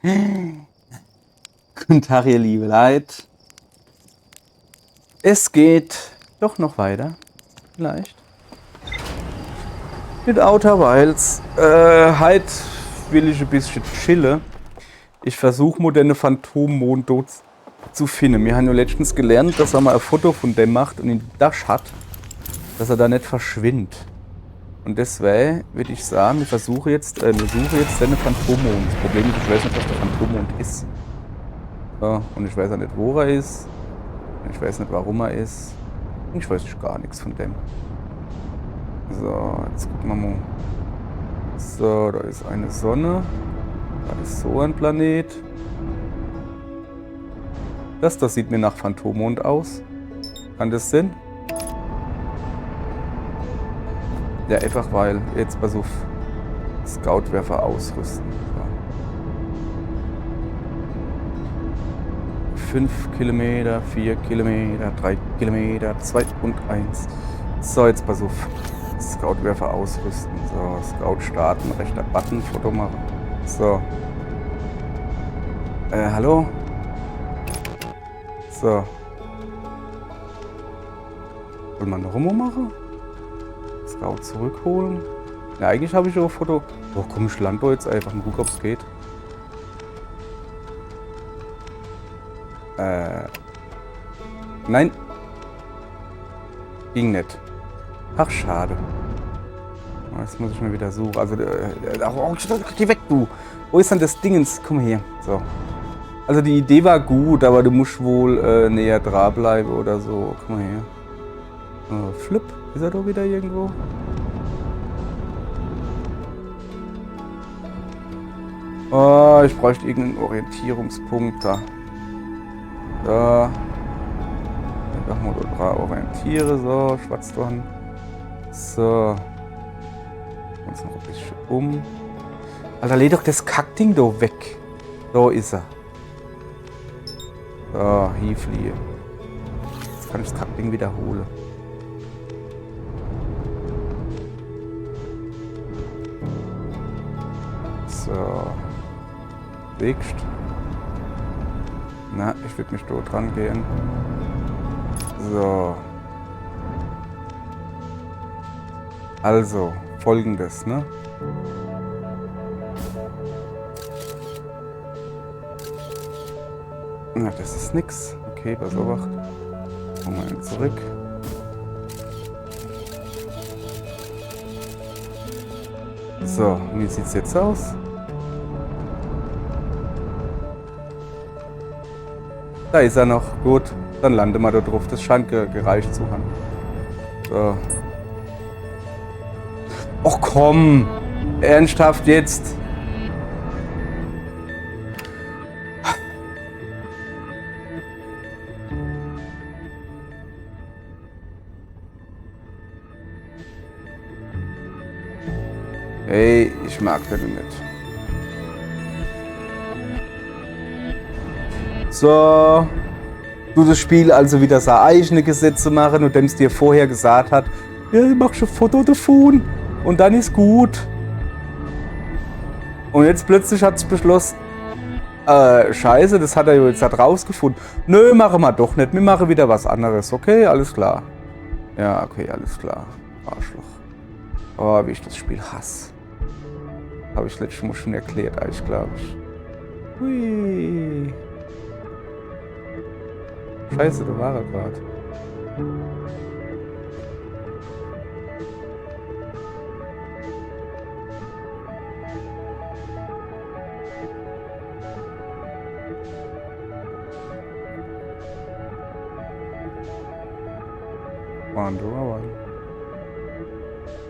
Guten Tag, ihr liebe Leid. Es geht doch noch weiter. Vielleicht. Mit Outer Wilds. Heute will ich ein bisschen chillen. Ich versuche moderne Phantommond zu finden. Wir haben ja letztens gelernt, dass er mal ein Foto von dem macht und in die Tasche hat, dass er da nicht verschwindet. Und deswegen würde ich sagen, wir suchen jetzt den Phantommond. Das Problem ist, ich weiß nicht, was der Phantommond ist. Ja, und ich weiß auch nicht, wo er ist. Und ich weiß nicht, warum er ist. Und ich weiß gar nichts von dem. So, jetzt gucken wir mal. So, da ist eine Sonne. Da ist so ein Planet. Das sieht mir nach Phantommond aus. Kann das Sinn? Ja, einfach weil jetzt bei so Scoutwerfer ausrüsten. So. 5 Kilometer, 4 Kilometer, 3 Kilometer, 2 und 1. So, jetzt pass auf. Scoutwerfer ausrüsten. So, Scout starten, rechter Button, Foto machen. So. Hallo? So. Will man noch Rummo machen? Scout zurückholen? Ja, eigentlich habe ich auch ein Foto. Oh komm, ich lande jetzt einfach und guck, ob es geht. Nein. Ging nicht. Ach, schade. Jetzt muss ich mir wieder suchen. Also, geh weg, du. Wo ist denn das Dingens? Komm her. So. Also, die Idee war gut, aber du musst wohl näher dran bleiben oder so. Komm mal her. Flip. Ist er doch wieder irgendwo? Oh, ich bräuchte irgendeinen Orientierungspunkt da. Da. Einfach mal dran orientiere. So, schwarz dran. So. Uns noch ein bisschen um. Alter, lädt doch das Kackding da weg. Da ist er. So, hier fliehe. Jetzt kann ich das Kackding wiederholen. So. Wächst. Na, ich würde mich dort dran gehen. So. Also, folgendes, ne? Na, das ist nix. Okay, pass auf. Mal zurück. So, wie sieht's jetzt aus? Da ist er noch. Gut, dann lande mal da drauf. Das scheint gereicht zu haben. So. Och komm! Ernsthaft jetzt? Hey, ich mag das nicht. So. Du das Spiel also wieder seine eigene Gesetze machen und dem es dir vorher gesagt hat, ja, mach schon ein Foto davon und dann ist gut. Und jetzt plötzlich hat es beschlossen, scheiße, das hat er jetzt halt rausgefunden. Nö, machen wir doch nicht, wir machen wieder was anderes, okay, alles klar. Ja, okay, alles klar. Arschloch. Oh, wie ich das Spiel hasse. Habe ich letztes Mal schon erklärt, eigentlich, glaube ich. Hui. Scheiße, da war er gerade. War ein Dauerweil.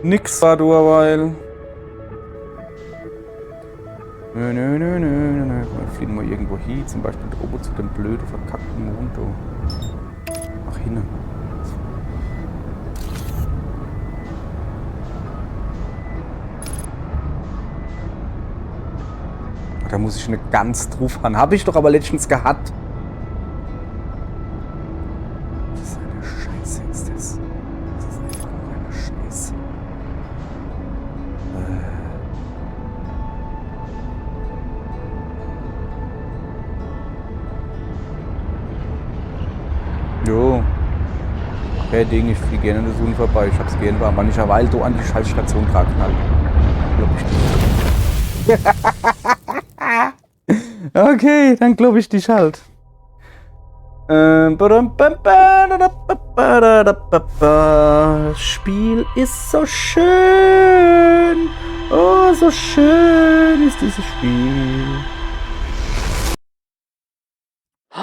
Nix war Dauerweil. Nö. Wir fliegen mal irgendwo hin, zum Beispiel oben zu dem blöden, verkackten Mond. Nach hinten. Da muss ich eine Gans drauf haben. Habe ich doch aber letztens gehabt. Das ist eine Scheiße, ist das. Das ist einfach nur eine Scheiße. kein Ding, ich fliege gerne an der Sonne vorbei. Ich hab's gerne warm. Mancherweise du an die Scheißstation dran knallt. Okay, dann glaube ich dich halt. Das Spiel ist so schön. Oh, so schön ist dieses Spiel.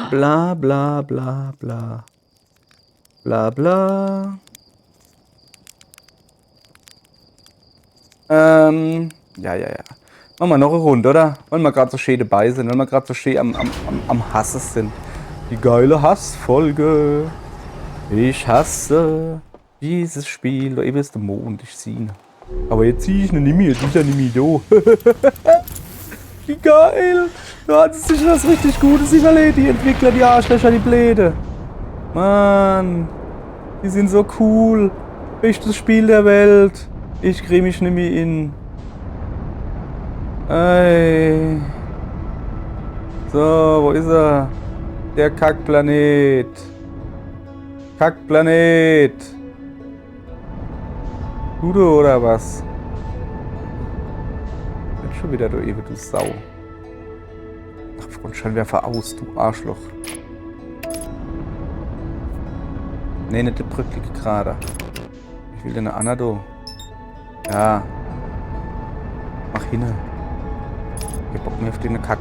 Bla bla bla bla. Bla bla. Ja. Machen wir noch eine Runde, oder? Weil wir gerade so schön dabei sind, weil wir gerade so schön am Hassen sind. Die geile Hassfolge. Ich hasse dieses Spiel. Da eben ist der Mond, ich ziehe ihn. Aber jetzt ziehe ich ihn nicht mehr, die ist ja nicht mehr da. Wie geil! Da hat es sich was richtig Gutes überlegt, die Entwickler, die Arschlöcher, die Bläde. Mann, die sind so cool. Bestes Spiel der Welt. Ich krieg mich nicht mehr in. Ey. So, wo ist er? Der Kackplanet. Kackplanet. Du oder was? Jetzt schon wieder, du Ewe, du Sau. Ach, und Scheinwerfer aus, du Arschloch. Nee, nicht der brückliche Krater. Ich will den Anado. Ja. Mach hin. Ich hab Bock mehr auf den Kack.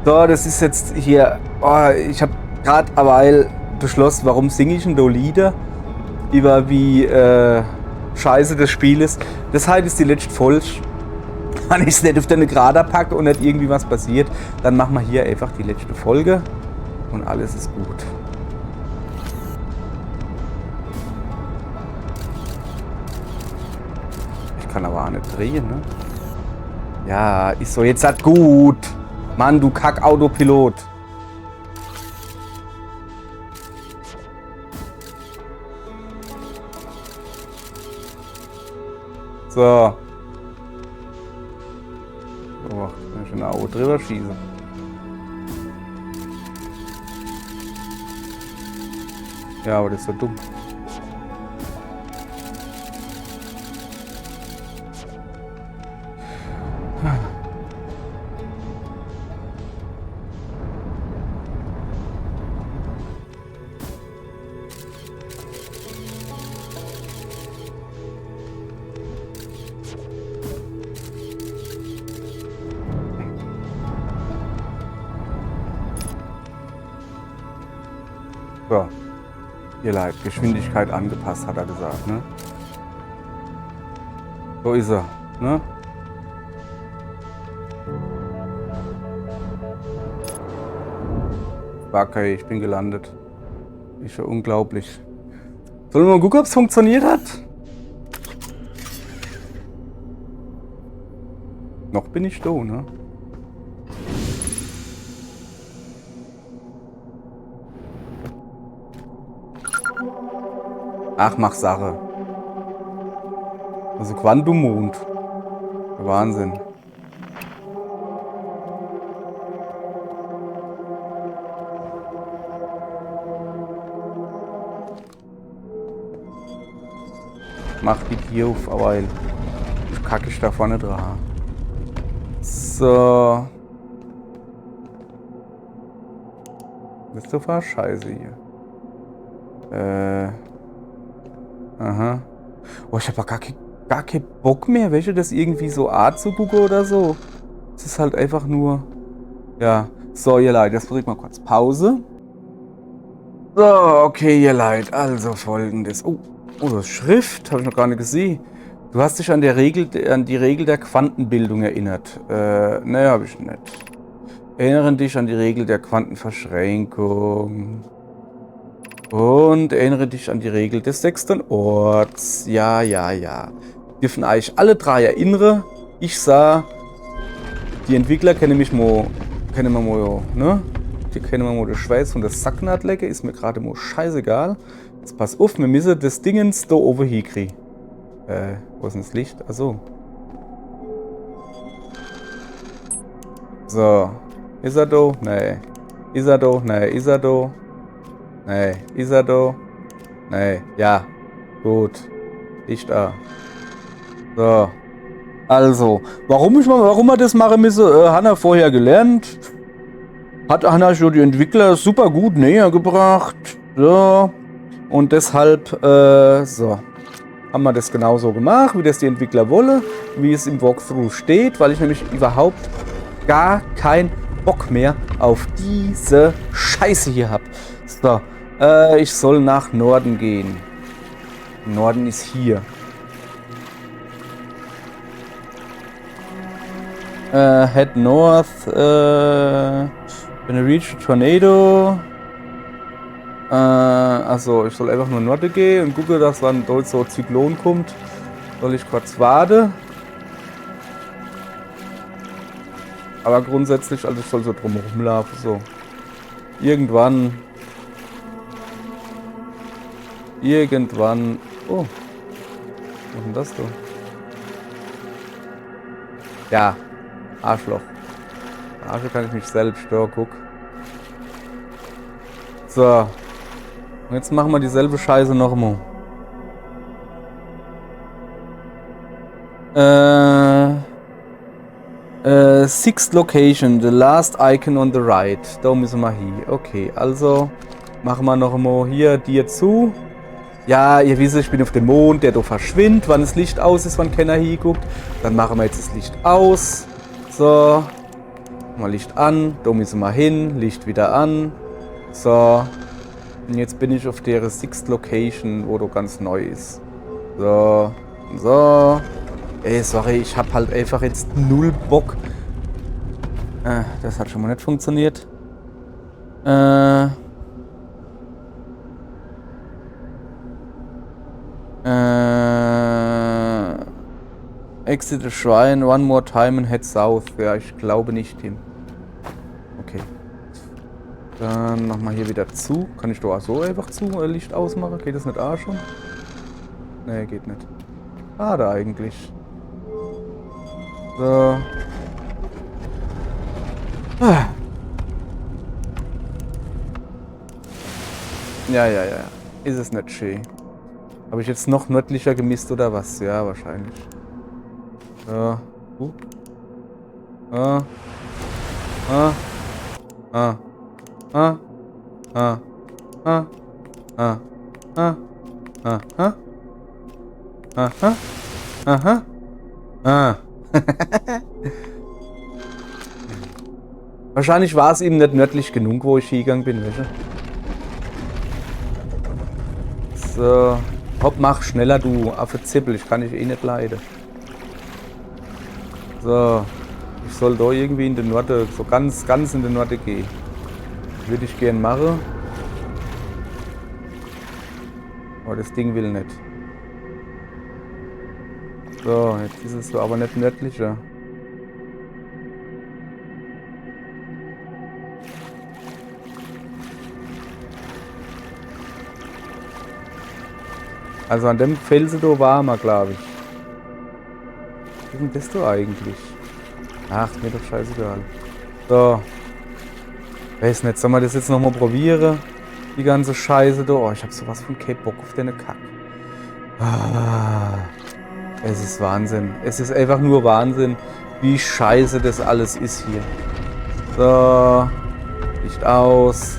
So, das ist jetzt hier. Oh, ich hab gerade aber beschlossen, warum singe ich denn da Lieder über wie scheiße das Spiel ist. Das halt ist die letzte Folge. Wenn ich es nicht auf deine Grader packe und nicht irgendwie was passiert, dann machen wir hier einfach die letzte Folge und alles ist gut. Ich kann aber auch nicht drehen, ne? Ja, ist so, jetzt hat gut. Mann, du Kack-Autopilot. So. Oh, kann ich ein Auto drüber schießen. Ja, aber das ist so dumm. So. Ihr Leid, Geschwindigkeit angepasst, hat er gesagt, ne? So ist er, ne? Okay, ich bin gelandet. Ist ja unglaublich. Sollen wir mal gucken, ob es funktioniert hat? Noch bin ich da, ne? Ach, mach Sache. Also Quantum-Mond. Wahnsinn. Mach die Tür auf, aber kacke ich da vorne dran. So. Das ist doch was Scheiße hier. Aha. Oh, ich habe gar keinen Bock mehr, welche das irgendwie so Art zu gucken oder so. Es ist halt einfach nur. Ja. So, ihr Leid, jetzt drück mal kurz Pause. So, okay, ihr Leid. Also folgendes. Oh, das ist Schrift, habe ich noch gar nicht gesehen. Du hast dich an die Regel der Quantenbildung erinnert. Ne, habe ich nicht. Erinnere dich an die Regel der Quantenverschränkung. Und erinnere dich an die Regel des 6. Orts. Ja. Dürfen eigentlich alle drei erinnern. Ich sah, die Entwickler kennen wir mal, ne? Die kennen wir mal den Schweiß und das Sacknahtlecke. Ist mir gerade mal scheißegal. Jetzt pass auf, wir müssen das Dingens da oben hinkriegen. Wo ist denn das Licht? Achso. So. Ist er da? Nee. Ist er da? Nee. Ist er da? Nee. Ist er da? Nee, ja. Gut. Licht da. So. Also, warum wir das machen müssen, haben wir vorher gelernt. Hat Hanna schon die Entwickler super gut näher gebracht. So. Und deshalb, so. Haben wir das genauso gemacht, wie das die Entwickler wollen, wie es im Walkthrough steht, weil ich nämlich überhaupt gar keinen Bock mehr auf diese Scheiße hier habe. So, ich soll nach Norden gehen. Norden ist hier. Head north, gonna reach a tornado. Also ich soll einfach nur Norden gehen und gucke, dass dann dort so Zyklon kommt. Soll ich kurz warten. Aber grundsätzlich, also ich soll so drum rumlaufen, so. Irgendwann. Oh. Was ist denn das da? Ja. Arschloch. Arschloch kann ich mich selbst, ja, guck. So. Und jetzt machen wir dieselbe Scheiße nochmal. Sixth location, the last icon on the right. Da müssen wir hin. Okay, also machen wir noch mal hier dir zu. Ja, ihr wisst, ich bin auf dem Mond, der da verschwindet, wann das Licht aus ist, wann keiner hinguckt. Dann machen wir jetzt das Licht aus. So. Mal Licht an, da müssen wir hin, Licht wieder an. So. Und jetzt bin ich auf der Sixth Location, wo du ganz neu ist. So. So. Ey, sorry, ich hab halt einfach jetzt null Bock. Das hat schon mal nicht funktioniert. Exit the shrine one more time and head south. Ja, ich glaube nicht, Tim. Okay. Dann nochmal hier wieder zu. Kann ich doch auch so einfach zu Licht ausmachen? Geht das nicht auch schon? Nee, geht nicht. Schade eigentlich. So. Ah. Ja. Ist es nicht schön. Habe ich jetzt noch nördlicher gemisst oder was? Ja, wahrscheinlich. So. Wahrscheinlich war es ihm nicht nördlich genug, wo ich hingegangen bin, weißt du? So. Hopp, mach schneller, du Affe Zippel. Ich kann dich eh nicht leiden. So. Ich soll da irgendwie in den Norden, so ganz in den Norden gehen. Würde ich gern machen. Aber das Ding will nicht. So, jetzt ist es so, aber nicht nördlicher. Also an dem Felsen da waren wir, glaube ich. Was ist denn das da eigentlich? Ach, mir doch scheißegal. So. Weiß nicht, sollen wir das jetzt nochmal probieren? Die ganze Scheiße da. Oh, ich habe sowas von keinen Bock auf deine Kack. Ah, es ist Wahnsinn. Es ist einfach nur Wahnsinn, wie scheiße das alles ist hier. So. Licht aus.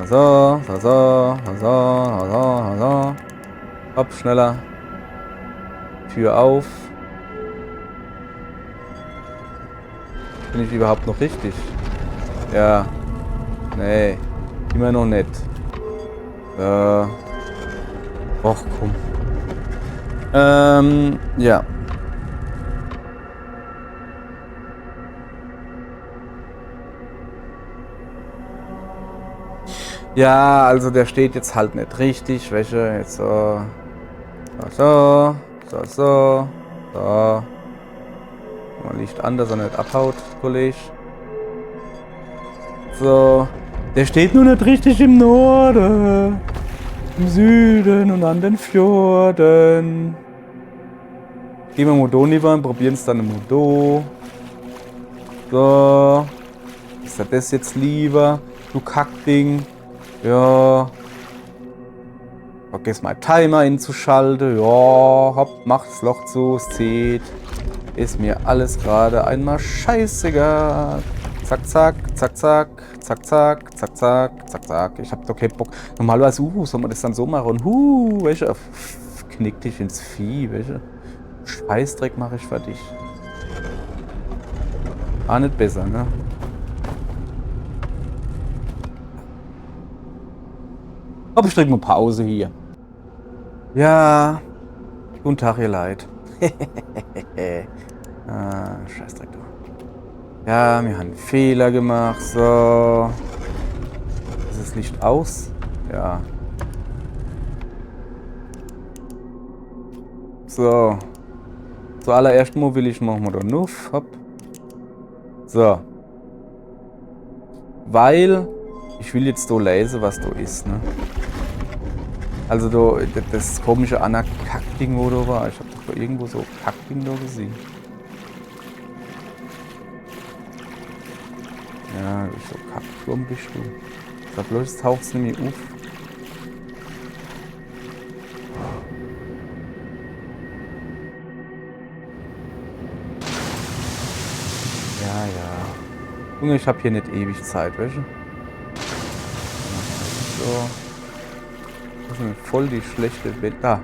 So. Hopp, schneller. Tür auf. Bin ich überhaupt noch richtig? Ja. Nee. Immer noch nicht. Och, komm. Ja. Ja, also der steht jetzt halt nicht richtig. Welche? Jetzt so. So. Mal Licht an, dass er nicht abhaut, Kollege. So. Der steht nur nicht richtig im Norden. Im Süden und an den Fjorden. Gehen wir Modoniva und probieren es dann im Modo. So. Ist das jetzt lieber? Du Kackding. Ja. vergesse meinen Timer einzuschalten. Ja, hopp, mach das Loch zu, es zieht. Ist mir alles gerade einmal scheißegal. Zack, zack, zack, zack, zack, zack, zack, zack, zack, zack. Ich hab doch keinen Bock. Normalerweise, soll man das dann so machen? Welche? Knick dich ins Vieh, welche? Scheißdreck mache ich für dich. Ah, nicht besser, ne? Hopp, ich drück mal Pause hier. Ja. Guten Tag, ihr Leid. Scheißdreck, du. Ja, wir haben einen Fehler gemacht. So. Ist das Licht aus? Ja. So. Zuallererst mal will ich machen wir da Nuff. Hopp. So. Weil ich will jetzt da lesen, was da ist, ne? Also da, das komische Anna-Kack-Ding, wo da war. Ich hab doch da irgendwo so Kack-Ding da gesehen. Ja, so Kackturm bist du. Ich glaub, bloß taucht es nämlich auf. Ja. Junge, ich hab hier nicht ewig Zeit, weißt du? So. Das ist voll die schlechte Wetter.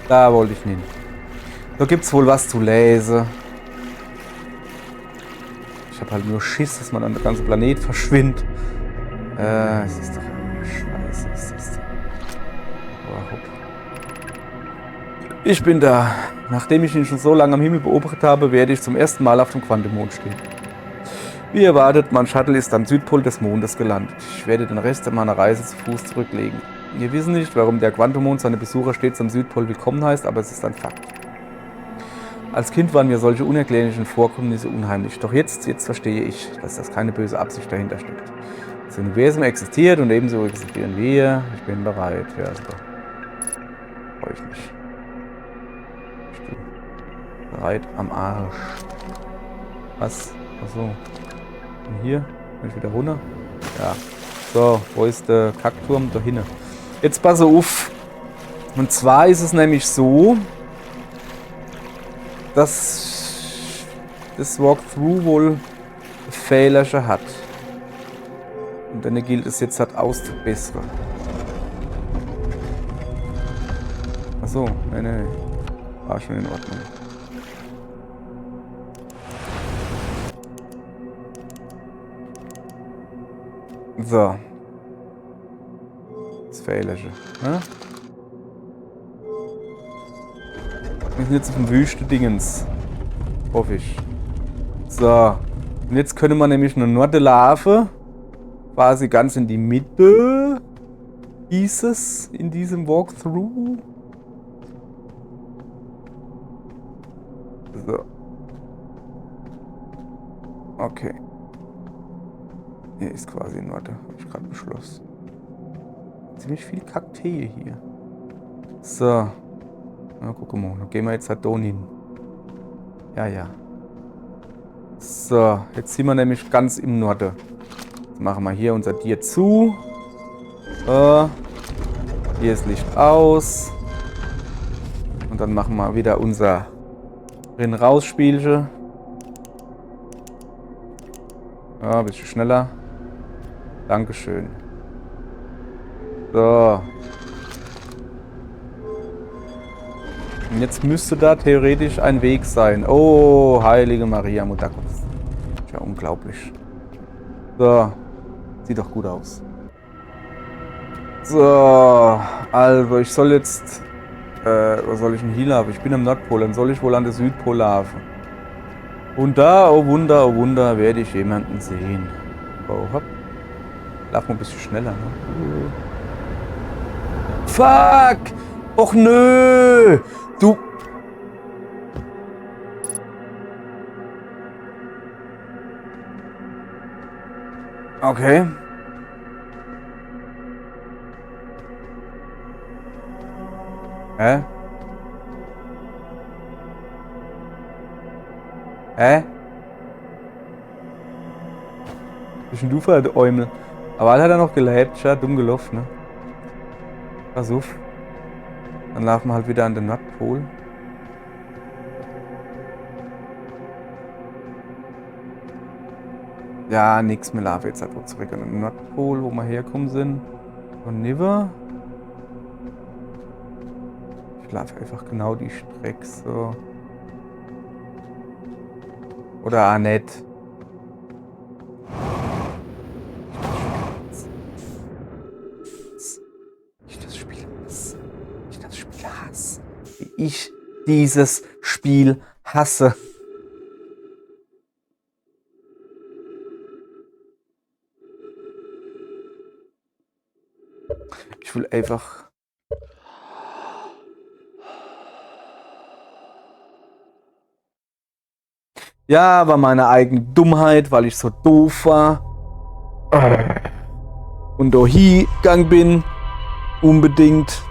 Da wollte ich nicht. Da gibt's wohl was zu lesen. Ich hab halt nur Schiss, dass man dann der ganze Planet verschwindet. Es ist doch scheiße, ist das. Ich bin da. Nachdem ich ihn schon so lange am Himmel beobachtet habe, werde ich zum ersten Mal auf dem Quantenmond stehen. Wie erwartet, mein Shuttle ist am Südpol des Mondes gelandet. Ich werde den Rest meiner Reise zu Fuß zurücklegen. Wir wissen nicht, warum der Quantenmond seine Besucher stets am Südpol willkommen heißt, aber es ist ein Fakt. Als Kind waren mir solche unerklärlichen Vorkommnisse unheimlich. Doch jetzt verstehe ich, dass das keine böse Absicht dahinter steckt. Das Universum existiert und ebenso existieren wir. Ich bin bereit. Ja, super. Freue ich mich. Ich bin bereit am Arsch. Was? Achso. Und hier? Bin ich wieder runter? Ja. So, wo ist der Kackturm? Da hinten. Jetzt passe auf. Und zwar ist es nämlich so, dass das Walkthrough wohl Fehler schon hat. Und dann gilt es jetzt halt auszubessern. Achso, nee. War schon in Ordnung. So. Das Fehler schon. Ne? Wir sind jetzt auf dem Wüste-Dingens. Hoffe ich. So. Und jetzt können wir nämlich eine Nordelave quasi ganz in die Mitte. Hieß es in diesem Walkthrough. So. Okay. Hier ist quasi Norde. Habe ich gerade beschlossen. Ziemlich viel Kakteen hier. So. Na, guck mal, dann gehen wir jetzt halt da hin. Ja. So, jetzt sind wir nämlich ganz im Norden. Jetzt machen wir hier unser Tier zu. Hier ist Licht aus. Und dann machen wir wieder unser Rein-Raus-Spielchen. Ja, ein bisschen schneller. Dankeschön. So. Und jetzt müsste da theoretisch ein Weg sein. Oh, heilige Maria, Mutter Gottes. Ist ja unglaublich. So. Sieht doch gut aus. So. Also, ich soll jetzt... was soll ich denn hier laufen? Ich bin am Nordpol. Dann soll ich wohl an der Südpol laufen. Und da, oh Wunder, werde ich jemanden sehen. Oh, hopp. Lauf mal ein bisschen schneller, ne? Fuck! Och nö! Du... Okay. Hä? Zwischen du für Eumel. Aber hat er noch gelebt? Ja, dumm gelaufen, ne? Pass auf. Dann laufen wir halt wieder an den Nordpol. Ja, nix, wir laufen jetzt einfach zurück an den Nordpol, wo wir herkommen sind. Und Niver. Ich laufe einfach genau die Strecke so. Oder auch nicht. Ich das Spiel hasse. Ich das Spiel hasse. Wie ich dieses Spiel hasse. Ich will einfach. Ja, war meine eigene Dummheit, weil ich so doof war. Und da hingegangen bin. Unbedingt.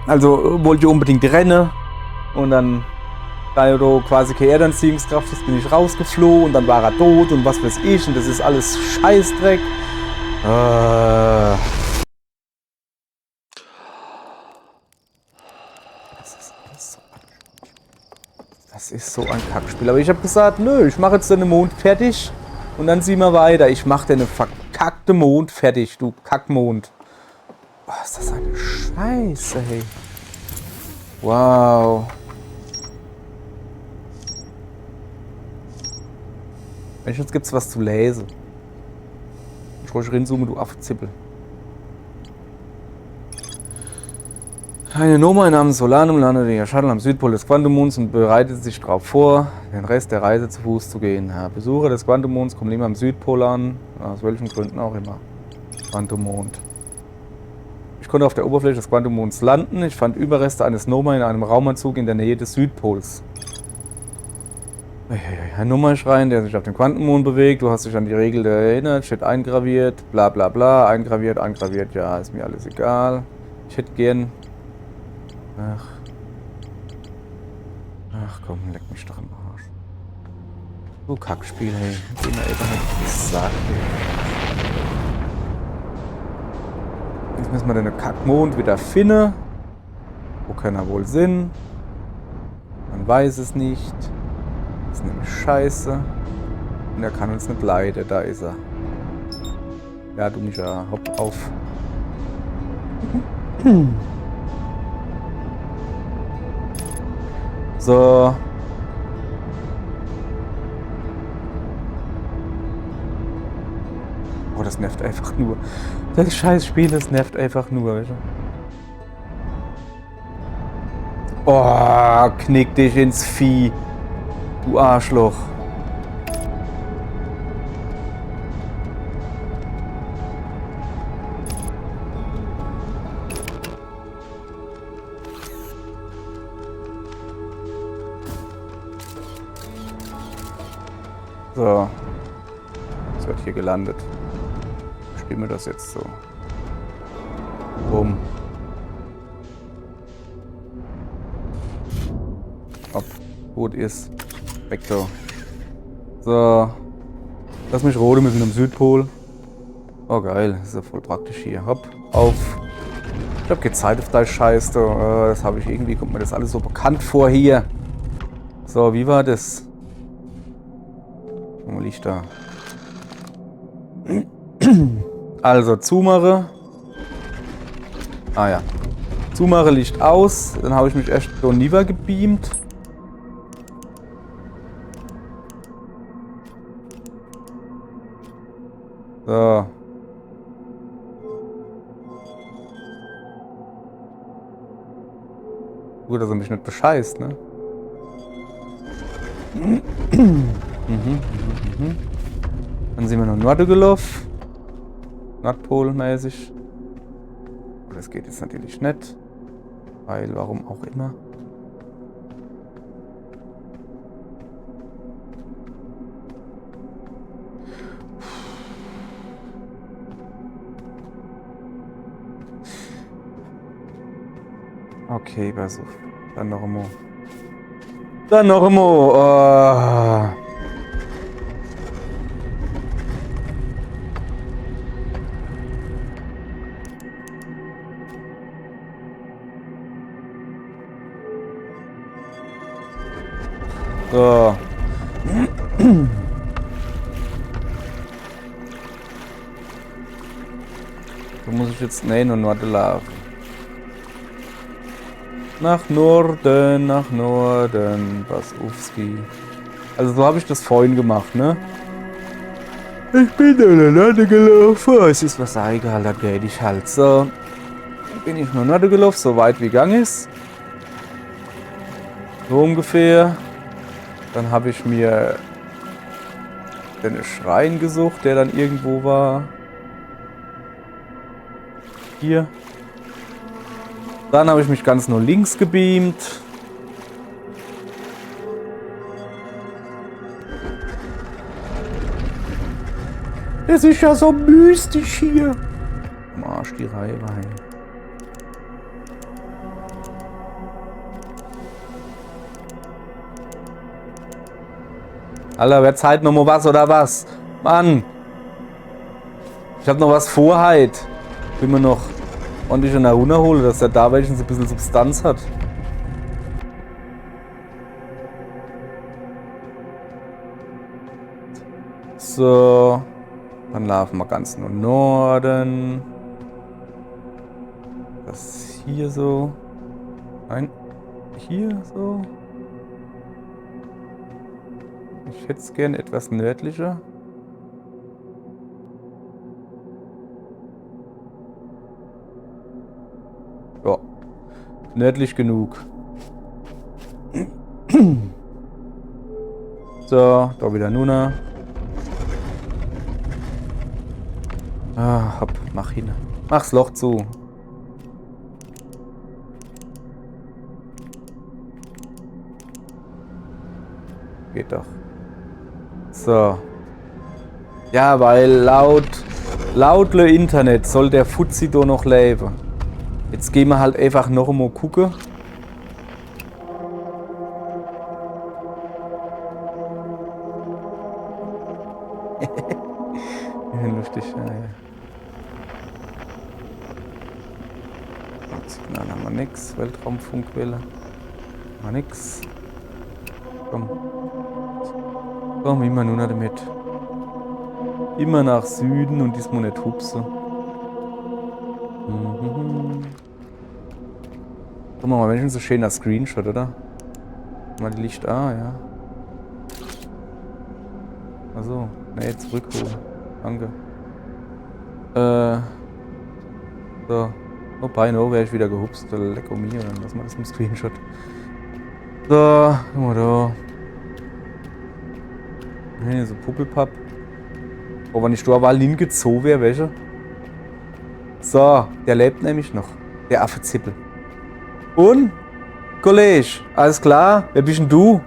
Also wollte ich unbedingt rennen. Und dann, da da quasi keine Erdanziehungskraft ist, bin ich rausgeflogen. Und dann war er tot und was weiß ich. Und das ist alles Scheißdreck. Das ist so ein Kackspiel. Aber ich habe gesagt, nö, ich mache jetzt den Mond fertig und dann ziehen wir weiter. Ich mache den verkackte Mond fertig, du Kackmond. Oh, ist das eine Scheiße, hey. Wow. Jetzt gibt's was zu lesen. Ich ruhig rinzoomen, du Affzippel. Eine Nummer namens Solanum landet in der Shuttle am Südpol des Quantummonds und bereitet sich darauf vor, den Rest der Reise zu Fuß zu gehen. Ja, Besucher des Quantummonds kommen immer am Südpol an, aus welchen Gründen auch immer. Quantummond. Ich konnte auf der Oberfläche des Quantummonds landen. Ich fand Überreste eines Noma in einem Raumanzug in der Nähe des Südpols. Ein Nummerschrein, der sich auf dem Quantummond bewegt. Du hast dich an die Regel erinnert, steht eingraviert, bla bla bla, eingraviert, ja, ist mir alles egal. Ich hätte gern... Ach komm, leck mich doch im Arsch. So Kackspiel, hey. Geh mir einfach nicht gesagt, ey. Jetzt müssen wir den Kackmond wieder finden. Wo kann er wohl sein? Man weiß es nicht. Das ist nämlich scheiße. Und er kann uns nicht leiden. Da ist er. Ja, du mich ja. Hopp auf. So. Oh, das nervt einfach nur. Das scheiß Spiel, das nervt einfach nur. Weißt du? Oh, knick dich ins Vieh. Du Arschloch. So. Es wird hier gelandet. Ich stimme das jetzt so. Bumm. Ob. Gut ist. Weg so. So. Lass mich rote, wir sind am Südpol. Oh geil, das ist ja voll praktisch hier. Hopp, auf. Ich hab keine Zeit auf dein Scheiß. Das habe ich irgendwie, kommt mir das alles so bekannt vor hier. So, wie war das? Wo liegt da? Also, zumache. Ah ja. Zumache Licht aus. Dann habe ich mich erst so Niver gebeamt. So. Gut, dass er mich nicht bescheißt, ne? Dann sind wir noch Norden gelaufen. Nordpol-mäßig. Das geht jetzt natürlich nicht. Weil, warum auch immer. Okay, pass auf. Dann noch einmal. Dann noch einmal. Oh. So. Da muss ich jetzt... Nee, nur Norden laufen. Nach Norden, Basowski. Also so habe ich das vorhin gemacht, ne? Ich bin nur Norden gelaufen. Es ist was egal, da geht ich halt. So. Bin ich nur Norden gelaufen, so weit wie Gang ist. So ungefähr. Dann habe ich mir den Schrein gesucht, der dann irgendwo war. Hier. Dann habe ich mich ganz nur links gebeamt. Es ist ja so mystisch hier. Am Arsch die Reihe rein. Alter, wer zahlt noch mal was oder was? Mann! Ich hab noch was vor halt. Will mir noch ordentlich eine runterholen, dass der da welchen so ein bisschen Substanz hat. So. Dann laufen wir ganz nur Norden. Das hier so. Nein. Hier so. Ich hätte es gern etwas nördlicher. Ja. Nördlich genug. So, da wieder Nuna. Ah, hopp, mach hin. Mach's Loch zu. Geht doch. So. Ja, weil laut le Internet soll der Fuzzi da noch leben. Jetzt gehen wir halt einfach noch einmal gucken. Lustig, ja. Signal haben wir nix. Weltraumfunkwelle. Haben wir nix. Komm. Komm, immer nur noch damit. Immer nach Süden und diesmal nicht hupse. Guck mal, wenn schon so schöner Screenshot, oder? Mal die Licht. Ah, ja. Achso. Nee, zurückholen. Danke. So. Oh, bei no wäre ich wieder gehupst. Lecker mir. Dann lassen wir das im Screenshot. So, guck mal da. Hier so Puppelpapp. Oh, wenn ich da mal hingezogen wäre, welche? So, der lebt nämlich noch. Der Affezippel. Und? Kollege, alles klar? Wer bist denn du?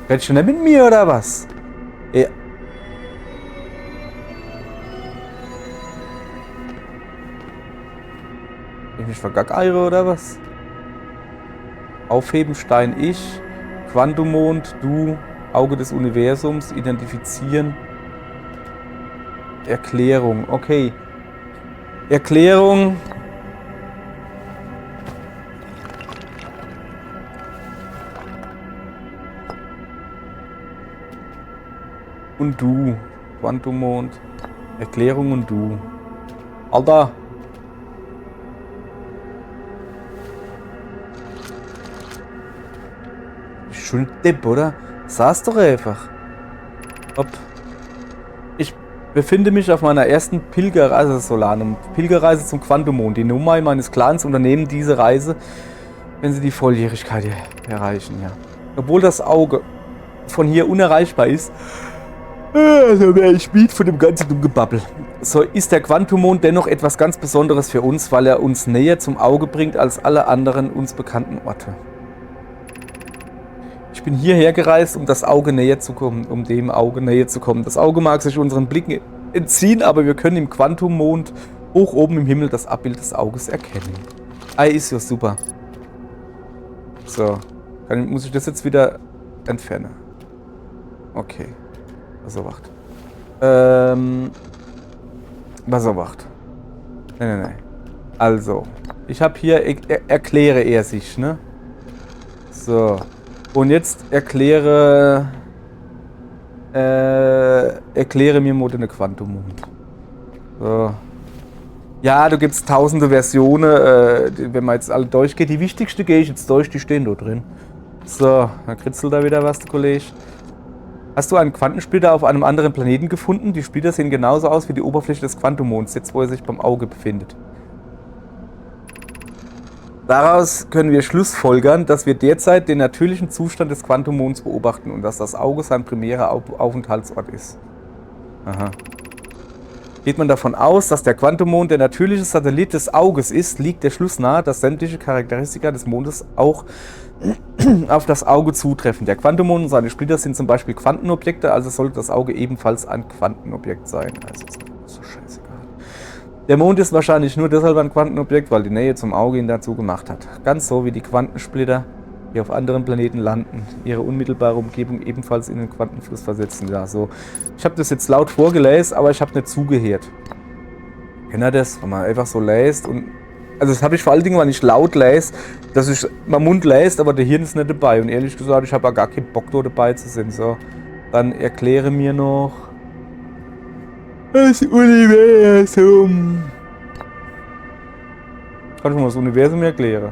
Redest du nicht mit mir oder was? Ja. Ich mich vergackeire oder was? Aufheben, Stein, ich. Quantummond, du. Auge des Universums, identifizieren. Erklärung, okay. Erklärung. Und du. Quantummond. Erklärung und du. Alter. Schon ein Depp, oder? Sag's doch einfach. Hopp. Ich befinde mich auf meiner ersten Pilgerreise, Solanum. Pilgerreise zum Quantummond. Die Nummer meines Clans unternehmen diese Reise, wenn sie die Volljährigkeit erreichen, ja. Obwohl das Auge von hier unerreichbar ist, also wäre ich Miet von dem ganzen Dummgebabbel. So ist der Quantummond dennoch etwas ganz Besonderes für uns, weil er uns näher zum Auge bringt als alle anderen uns bekannten Orte. Ich bin hierher gereist, um das Auge näher zu kommen, um dem Auge näher zu kommen. Das Auge mag sich unseren Blicken entziehen, aber wir können im Quantummond hoch oben im Himmel das Abbild des Auges erkennen. Ah, ist ja super. So, muss ich das jetzt wieder entfernen? Okay. Was er wacht. Was er wacht. Nein. Also, ich habe hier, erkläre er sich, ne? So. Und jetzt erkläre mir moderne Quantummond. So. Ja, da gibt es tausende Versionen, wenn man jetzt alle durchgeht. Die wichtigste gehe ich jetzt durch, die stehen da drin. So, dann kritzelt da wieder was, der Kollege. Hast du einen Quantensplitter auf einem anderen Planeten gefunden? Die Splitter sehen genauso aus wie die Oberfläche des Quantummonds, jetzt wo er sich beim Auge befindet. Daraus können wir schlussfolgern, dass wir derzeit den natürlichen Zustand des Quantummonds beobachten und dass das Auge sein primärer Aufenthaltsort ist. Aha. Geht man davon aus, dass der Quantummond der natürliche Satellit des Auges ist, liegt der Schluss nahe, dass sämtliche Charakteristika des Mondes auch auf das Auge zutreffen. Der Quantummond und seine Splitter sind zum Beispiel Quantenobjekte, also sollte das Auge ebenfalls ein Quantenobjekt sein. Also ist so scheißegal. Der Mond ist wahrscheinlich nur deshalb ein Quantenobjekt, weil die Nähe zum Auge ihn dazu gemacht hat. Ganz so wie die Quantensplitter, die auf anderen Planeten landen, ihre unmittelbare Umgebung ebenfalls in den Quantenfluss versetzen. Ja, so. Ich habe das jetzt laut vorgelesen, aber ich habe nicht zugehört. Kennt ihr das? Wenn man einfach so liest und... Also das habe ich vor allen Dingen, wenn ich laut lese, dass ich mein Mund lese, aber der Hirn ist nicht dabei. Und ehrlich gesagt, ich habe gar keinen Bock, da dabei zu sein. So, dann erkläre mir noch das Universum. Kann ich mal das Universum erklären?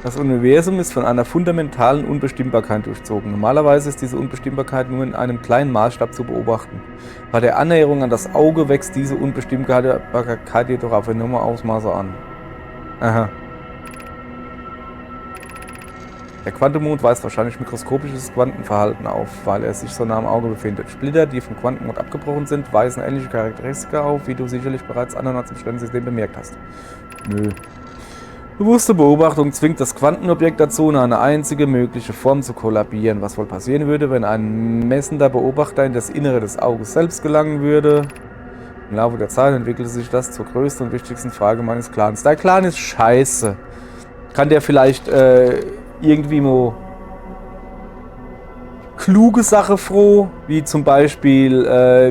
Das Universum ist von einer fundamentalen Unbestimmbarkeit durchzogen. Normalerweise ist diese Unbestimmbarkeit nur in einem kleinen Maßstab zu beobachten. Bei der Annäherung an das Auge wächst diese Unbestimmbarkeit jedoch auf enorme Ausmaße an. Aha. Der Quantummond weist wahrscheinlich mikroskopisches Quantenverhalten auf, weil er sich so nah am Auge befindet. Splitter, die vom Quantenmond abgebrochen sind, weisen ähnliche Charakteristika auf, wie du sicherlich bereits andernorts im Sternensystem bemerkt hast. Nö. Bewusste Beobachtung zwingt das Quantenobjekt dazu, in eine einzige mögliche Form zu kollabieren. Was wohl passieren würde, wenn ein messender Beobachter in das Innere des Auges selbst gelangen würde? Im Laufe der Zeit entwickelte sich das zur größten und wichtigsten Frage meines Clans. Dein Clan ist scheiße. Kann der vielleicht irgendwie mal kluge Sache froh, wie zum Beispiel,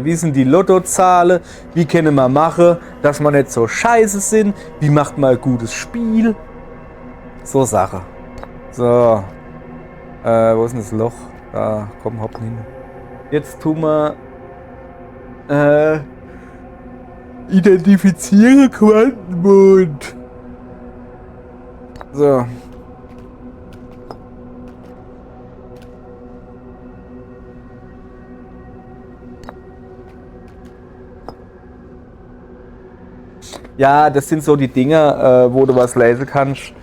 wie sind die Lottozahlen, wie können wir machen, dass wir nicht so scheiße sind, wie macht man ein gutes Spiel, so Sache. So, wo ist denn das Loch? Da, komm, hopp hin. Jetzt tun wir identifiziere Quantenmond. So. Ja, das sind so die Dinger, wo du was lesen kannst,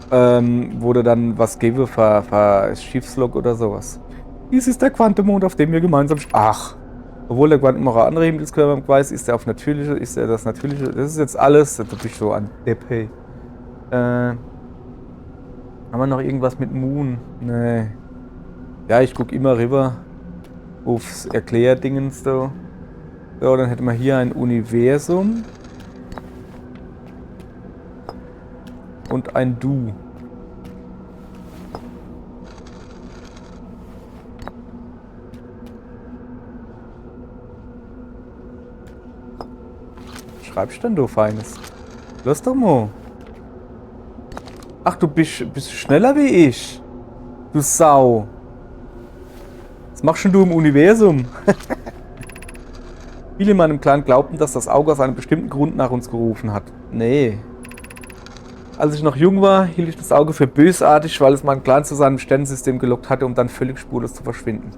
wo du dann was gebe für Schiffslog oder sowas. Dies ist der Quantummond, auf dem wir gemeinsam... Ach, obwohl der Quantummond auch andere Himmelskörper weiß, ist er auf natürliche, ist er das natürliche... Das ist jetzt alles, da bin ich so an Depp, hey. Haben wir noch irgendwas mit Moon? Nee. Ja, ich guck immer rüber aufs Erklärdingens da. So, dann hätten wir hier ein Universum. Und ein Du. Was schreibst du denn, du Feines? Lass doch mal. Ach, du bist schneller wie ich. Du Sau. Was machst denn du im Universum? Viele in meinem Clan glaubten, dass das Auge aus einem bestimmten Grund nach uns gerufen hat. Nee. Als ich noch jung war, hielt ich das Auge für bösartig, weil es meinen Clan zu seinem Sternensystem gelockt hatte, um dann völlig spurlos zu verschwinden.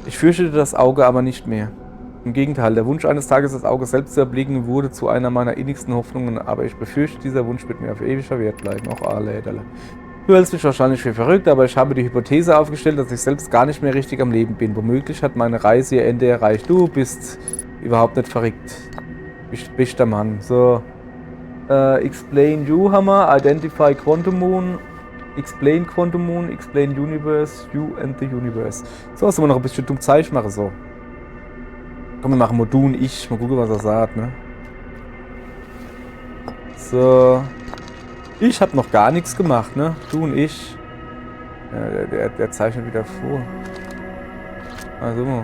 Ich fürchtete das Auge aber nicht mehr. Im Gegenteil, der Wunsch eines Tages das Auge selbst zu erblicken wurde zu einer meiner innigsten Hoffnungen, aber ich befürchte, dieser Wunsch wird mir auf ewig verwehrt bleiben. Auch Läderle. Du hältst mich wahrscheinlich für verrückt, aber ich habe die Hypothese aufgestellt, dass ich selbst gar nicht mehr richtig am Leben bin. Womöglich hat meine Reise ihr Ende erreicht. Du bist überhaupt nicht verrückt. Bist der Mann. So. Explain you haben wir, Identify Quantummond, Explain Quantummond, Explain Universe, You and the Universe. So, was wir noch ein bisschen dumm Zeichen machen, so. Komm, wir machen mal du und ich, mal gucken, was er sagt, ne. So. Ich habe noch gar nichts gemacht, ne. Du und ich. Der zeichnet wieder vor. Also.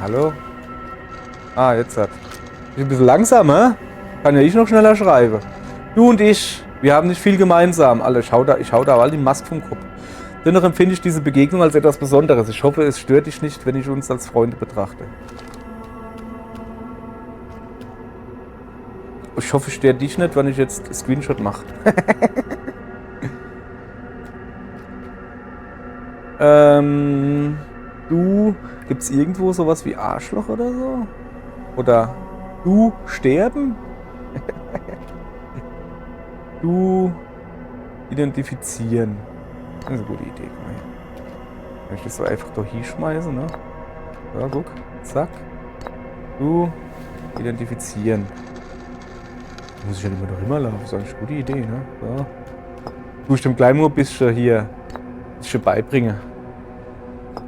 Hallo? Ah, jetzt hat. Ist ein bisschen langsamer. Kann ja ich noch schneller schreiben. Du und ich, wir haben nicht viel gemeinsam. Alle, ich hau da all die Maske vom Kopf. Dennoch empfinde ich diese Begegnung als etwas Besonderes. Ich hoffe, es stört dich nicht, wenn ich uns als Freunde betrachte. Ich hoffe, es stört dich nicht, wenn ich jetzt Screenshot mache. Du, gibt's irgendwo sowas wie Arschloch oder so? Oder du sterben? Du identifizieren. Das ist eine gute Idee. Kann ich das so einfach da hinschmeißen, ne? Ja, guck. Zack. Du identifizieren. Muss ich ja immer noch immer laufen. Das ist eigentlich eine gute Idee, ne? So. Du ich dem gleich nur ein bisschen hier ein bisschen beibringen.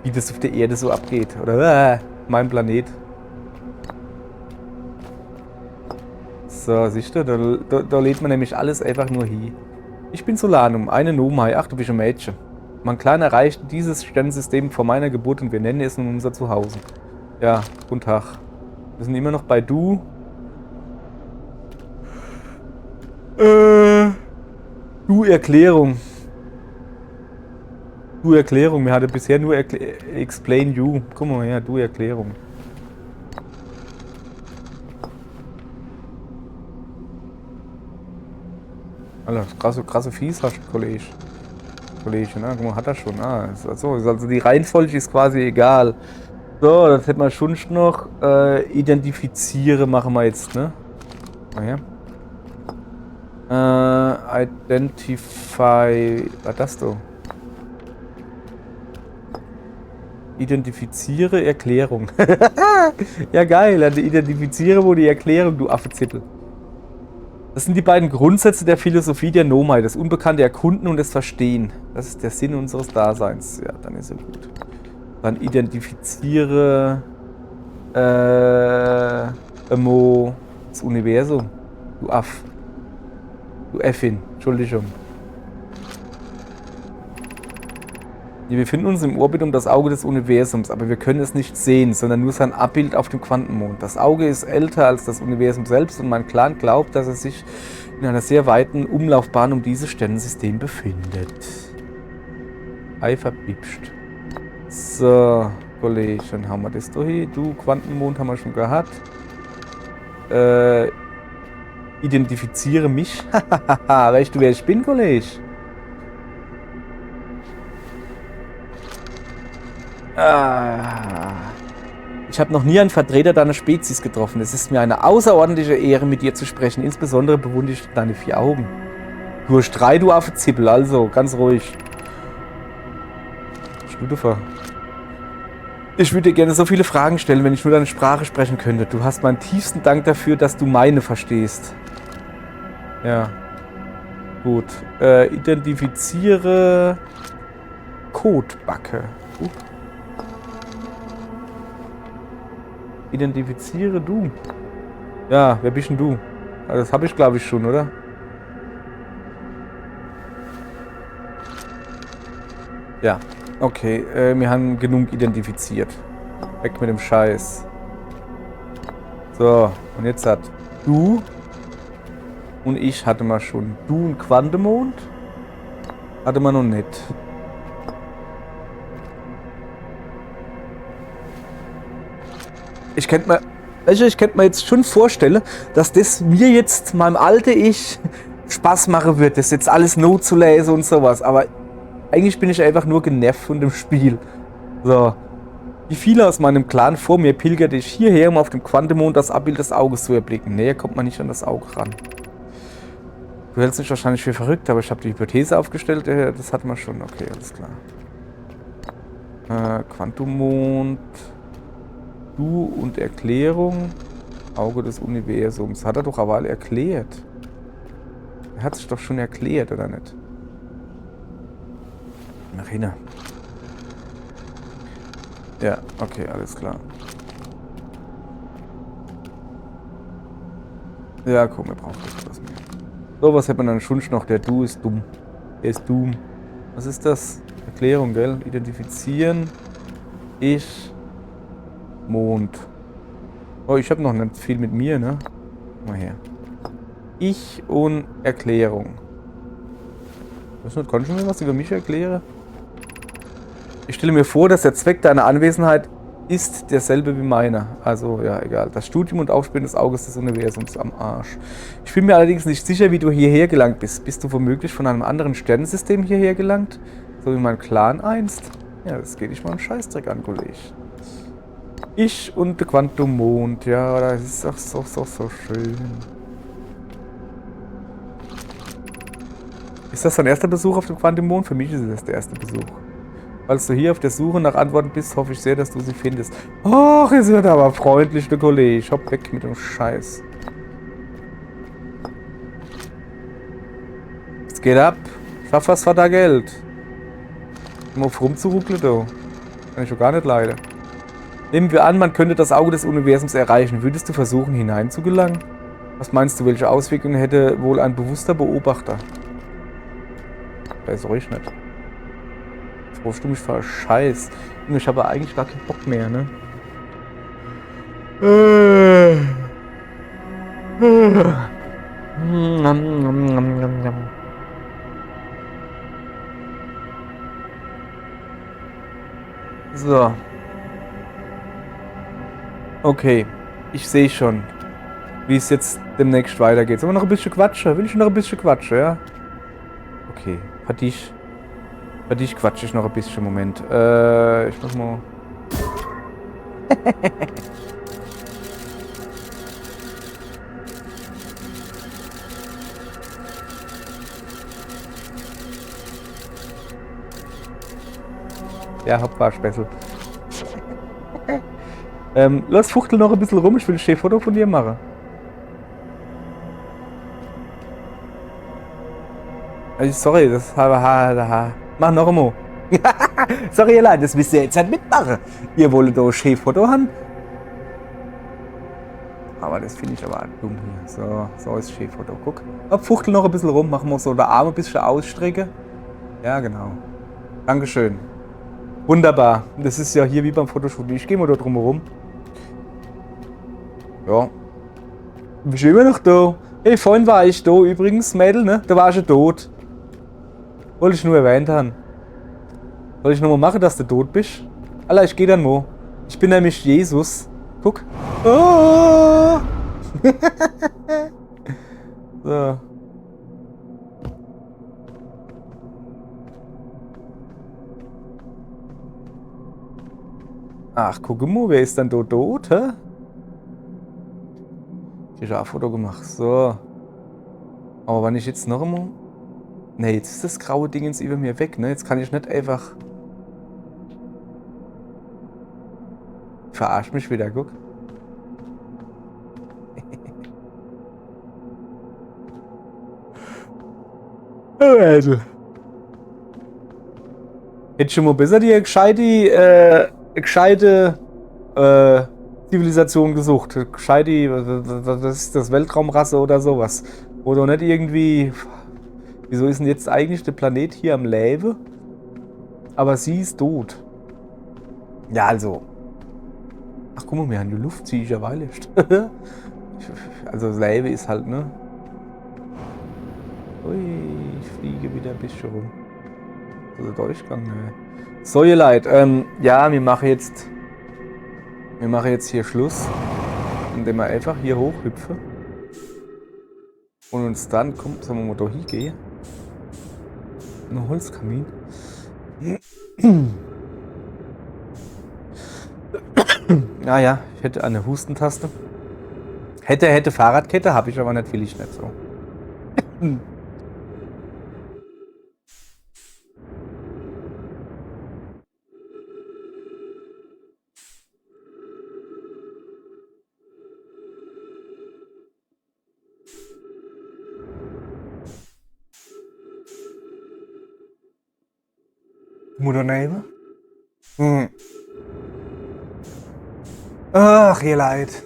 Wie das auf der Erde so abgeht. Oder mein Planet. So, siehst du, da lädt man nämlich alles einfach nur hin. Ich bin Solanum, eine Nomai. Ach, du bist ein Mädchen. Mein Clan erreicht dieses Sternensystem vor meiner Geburt und wir nennen es nun unser Zuhause. Ja, guten Tag. Wir sind immer noch bei Du. Du Erklärung. Du Erklärung. Mir hatte bisher nur Explain You. Guck mal her, Du Erklärung. Alter, krasse Fies hast du, Kollege. Kollege, ne? Guck mal, hat er schon. Ah, also die Reihenfolge ist quasi egal. So, das hätten wir schon noch. Identifiziere machen wir jetzt, ne? Mal her. Identify. Was das so? Identifiziere Erklärung. Ja, geil. Also identifiziere wohl die Erklärung, du Affezittel. Das sind die beiden Grundsätze der Philosophie der Nomai. Das Unbekannte erkunden und das Verstehen. Das ist der Sinn unseres Daseins. Ja, dann ist er gut. Dann identifiziere das Universum. Du Aff. Du Äffin. Entschuldigung. Wir befinden uns im Orbit um das Auge des Universums, aber wir können es nicht sehen, sondern nur sein Abbild auf dem Quantenmond. Das Auge ist älter als das Universum selbst und mein Clan glaubt, dass es sich in einer sehr weiten Umlaufbahn um dieses Sternensystem befindet. Ei verbibscht. So, Kollege, dann haben wir das doch hier. Du, Quantenmond haben wir schon gehabt. Identifiziere mich. Hahaha, weißt du, wer ich bin, Kollege? Ich habe noch nie einen Vertreter deiner Spezies getroffen. Es ist mir eine außerordentliche Ehre, mit dir zu sprechen. Insbesondere bewundere ich deine 4 Augen. Du hast 3, du Affe-Zippel, also ganz ruhig. Studefer. Ich würde dir gerne so viele Fragen stellen, wenn ich nur deine Sprache sprechen könnte. Du hast meinen tiefsten Dank dafür, dass du meine verstehst. Ja. Gut. Identifiziere Kotbacke. Identifiziere du. Ja, wer bist denn du? Das habe ich, glaube ich, schon, oder? Ja, okay. Wir haben genug identifiziert. Weg mit dem Scheiß. So, und jetzt hat du und ich hatte mal schon. Du und Quantemond hatte man noch nicht. Ich könnte mir jetzt schon vorstellen, dass das mir jetzt, meinem alten Ich, Spaß machen wird, das jetzt alles not zu lesen und sowas. Aber eigentlich bin ich einfach nur genervt von dem Spiel. So. Wie viele aus meinem Clan vor mir pilgerte ich hierher, um auf dem Quantenmond das Abbild des Auges zu erblicken. Näher kommt man nicht an das Auge ran. Du hältst mich wahrscheinlich für verrückt, aber ich habe die Hypothese aufgestellt, das hatten wir schon. Okay, alles klar. Quantenmond. Du und Erklärung. Auge des Universums. Hat er doch aber erklärt. Er hat sich doch schon erklärt, oder nicht? Nach hinten. Ja, okay, alles klar. Ja, komm, wir brauchen das mehr. So, was hätte man dann schon noch? Der Du ist dumm. Der ist dumm. Was ist das? Erklärung, gell? Identifizieren. Ich Mond. Oh, ich habe noch nicht viel mit mir, ne? Mal her. Ich und Erklärung. Was nicht, kann ich mir was über mich erklären? Ich stelle mir vor, dass der Zweck deiner Anwesenheit ist derselbe wie meiner. Also, ja, egal. Das Studium und Aufspüren des Auges des Universums am Arsch. Ich bin mir allerdings nicht sicher, wie du hierher gelangt bist. Bist du womöglich von einem anderen Sternensystem hierher gelangt? So wie mein Clan einst? Ja, das geht dich mal einen Scheißdreck an, Kollege. Ich und der Quantum Mond. Ja, das ist doch so schön. Ist das dein erster Besuch auf dem Quantum Mond? Für mich ist es der erste Besuch. Falls du hier auf der Suche nach Antworten bist, hoffe ich sehr, dass du sie findest. Och, ihr seid aber freundlich, der Kollege. Hopp weg mit dem Scheiß. Es geht ab. Schaff was für dein Geld. Immer auf rumzuruckeln, da. Kann ich schon gar nicht leiden. Nehmen wir an, man könnte das Auge des Universums erreichen. Würdest du versuchen, hineinzugelangen? Was meinst du, welche Auswirkungen hätte wohl ein bewusster Beobachter? Weiß ich nicht. Rufst du mich für Scheiß? Ich habe eigentlich gar keinen Bock mehr, ne? So. Okay. Ich sehe schon, wie es jetzt demnächst weitergeht. Sollen wir noch ein bisschen quatschen? Will ich noch ein bisschen quatschen, ja? Okay. Für dich quatsche ich noch ein bisschen. Moment. Ich muss mal... Ja, Hauptfahrspessel. Los, fuchtel noch ein bisschen rum. Ich will ein Foto von dir machen. Sorry, das... Mach noch einmal. Sorry, ihr Leute, das müsst ihr jetzt halt mitmachen. Ihr wollt da ein Foto haben? Aber das finde ich aber dumm hier. So ist das Foto. Guck. Fuchtel noch ein bisschen rum. Machen wir so den Arm ein bisschen ausstrecken. Ja, genau. Dankeschön. Wunderbar. Das ist ja hier wie beim Fotoshooting. Ich gehe mal da drum herum. Ja. Du bist immer noch da. Hey, vorhin war ich da übrigens, Mädel, ne? Da warst du tot. Wollte ich nur erwähnt haben. Soll ich nochmal machen, dass du tot bist? Alter, ich geh dann mal. Ich bin nämlich Jesus. Guck. Oh! So. Ach, guck mal, wer ist denn da tot, hä? Ich habe ein Foto gemacht. So. Aber wenn ich jetzt noch einmal... Ne, jetzt ist das graue Ding jetzt über mir weg, ne? Jetzt kann ich nicht einfach... Verarsch mich wieder, guck. Also. Hätte schon mal besser die gescheite Zivilisation gesucht. Gescheite, was ist das, Weltraumrasse oder sowas. Oder nicht irgendwie... Wieso ist denn jetzt eigentlich der Planet hier am Leben? Aber sie ist tot. Ja, also... Ach, guck mal, wir haben die Luft, ziehe ich ja weile. Also das Leben ist halt, ne? Ui, ich fliege wieder ein bisschen rum. Also Durchgang, ne? So, ihr Leute, ja, wir machen jetzt hier Schluss, indem wir einfach hier hochhüpfen und uns dann, komm, sollen wir mal da hingehen? Ein Holzkamin. Ja, ich hätte eine Hustentaste. Hätte Fahrradkette, habe ich aber nicht, will ich nicht so. Mutter Neighbor? Ach, ihr Leid.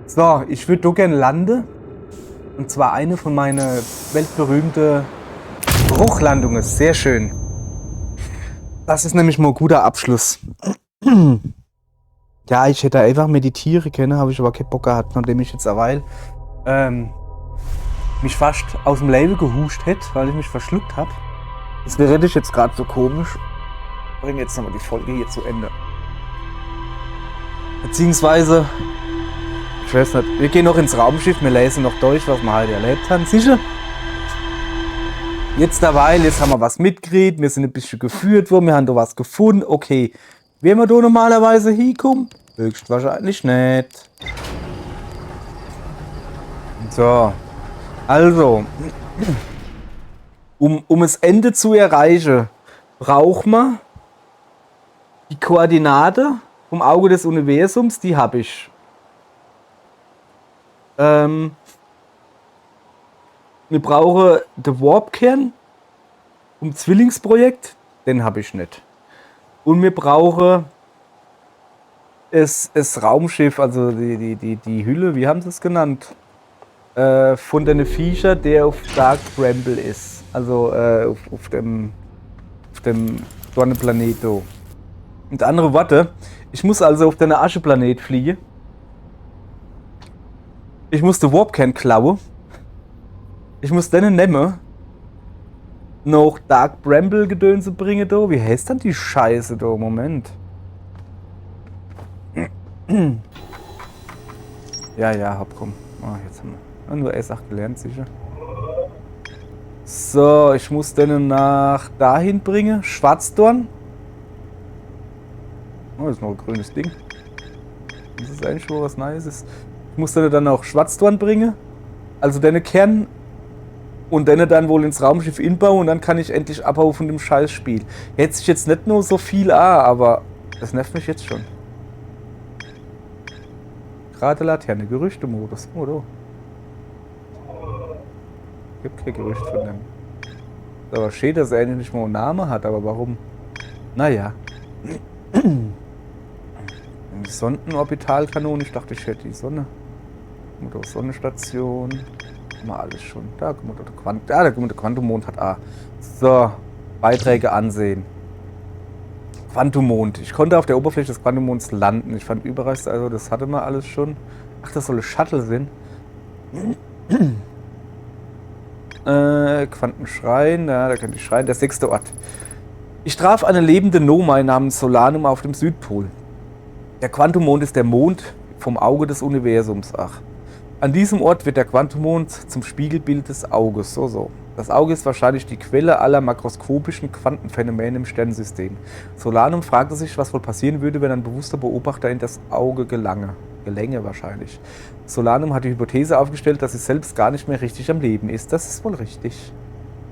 So, ich würde doch gerne landen. Und zwar eine von meinen weltberühmten Bruchlandungen. Sehr schön. Das ist nämlich mal ein guter Abschluss. Ja, ich hätte einfach meditieren können, habe ich aber keinen Bock gehabt, nachdem ich jetzt eine Weile mich fast aus dem Leben gehuscht hätte, weil ich mich verschluckt habe. Das wäre ich jetzt gerade so komisch. Ich bringe jetzt nochmal die Folge hier zu Ende. Beziehungsweise, ich weiß nicht, wir gehen noch ins Raumschiff, wir lesen noch durch, was wir heute erlebt haben. Sicher? Jetzt derweil, jetzt haben wir was mitgekriegt, wir sind ein bisschen geführt worden, wir haben da was gefunden. Okay, wären wir da normalerweise hinkommen? Höchstwahrscheinlich nicht. So, also, um das Ende zu erreichen, braucht man die Koordinate vom Auge des Universums, die habe ich. Wir brauchen den Warp-Kern vom Zwillingsprojekt, den habe ich nicht. Und wir brauchen das Raumschiff, also die Hülle, wie haben sie es genannt? Von den Viecher, der auf Dark Bramble ist. Also auf dem Sonnenplanet. Mit anderen Worten, ich muss also auf den Ascheplanet fliegen. Ich muss den Warp-Kern klauen. Ich muss den nehmen. Noch Dark Bramble Gedönse bringen da. Wie heißt dann die Scheiße da? Moment. Ja, hab komm. Oh, jetzt haben wir nur S8 gelernt, sicher. So, ich muss den nach dahin bringen. Schwarzdorn. Oh, das ist noch ein grünes Ding. Das ist eigentlich schon was Nices. Ich muss den dann auch Schwarzdorn bringen. Also den Kern. Und den dann wohl ins Raumschiff inbauen. Und dann kann ich endlich abhauen von dem Scheißspiel. Hätte sich jetzt nicht nur so viel aber das nervt mich jetzt schon. Gerade Laterne, Gerüchte-Modus. Oh, da. Gibt kein Gerücht von dem. Aber schön, dass er eigentlich nicht mal einen Namen hat, aber warum? Naja. Die Sondenorbitalkanone, ich dachte, ich hätte die Sonne. Oder Sonnenstation. Mal alles schon. Da kommt der Quantummond hat A. So, Beiträge ansehen. Quantummond. Ich konnte auf der Oberfläche des Quantummonds landen. Ich fand überall, also das hatte man alles schon. Ach, das soll ein Shuttle sein. Quantenschrein, ja, da könnte ich schreien. Der 6. Ort. Ich traf eine lebende Nomai namens Solanum auf dem Südpol. Der Quantummond ist der Mond vom Auge des Universums. Ach. An diesem Ort wird der Quantummond zum Spiegelbild des Auges. So. Das Auge ist wahrscheinlich die Quelle aller makroskopischen Quantenphänomene im Sternensystem. Solanum fragte sich, was wohl passieren würde, wenn ein bewusster Beobachter in das Auge gelänge wahrscheinlich. Solanum hat die Hypothese aufgestellt, dass sie selbst gar nicht mehr richtig am Leben ist. Das ist wohl richtig.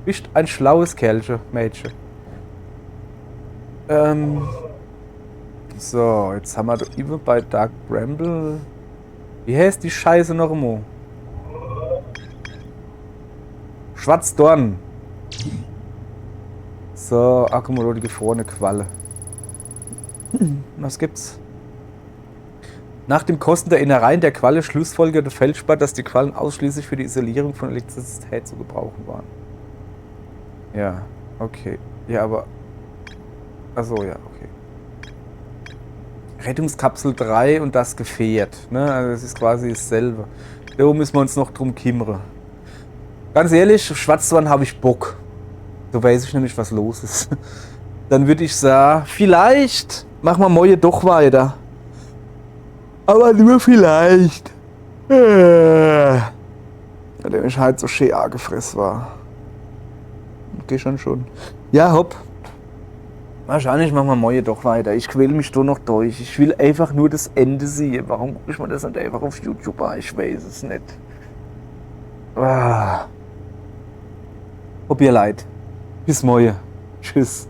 Bist ein schlaues Kerlchen, Mädchen. So, jetzt haben wir da immer bei Dark Bramble. Wie heißt die Scheiße noch immer? Schwarzdorn. So, Akkumulator, die gefrorene Qualle. Was gibt's? Nach dem Kosten der Innereien der Qualle schlussfolgerte Feldspat, dass die Quallen ausschließlich für die Isolierung von Elektrizität zu gebrauchen waren. Ja, okay. Ja, aber... Achso, ja, okay. Rettungskapsel 3 und das Gefährt. Ne? Also das ist quasi dasselbe. Da müssen wir uns noch drum kümmern. Ganz ehrlich, auf Schwarzdorn habe ich Bock. So weiß ich nämlich, was los ist. Dann würde ich sagen, vielleicht machen wir morgen doch weiter. Aber nur vielleicht. Weil ich halt so schön angefressen war. Okay, schon. Ja, hopp. Wahrscheinlich machen wir morgen doch weiter. Ich quäle mich da noch durch. Ich will einfach nur das Ende sehen. Warum gucke ich mir das nicht einfach auf YouTube an? Ich weiß es nicht. Tut mir leid. Bis morgen. Tschüss.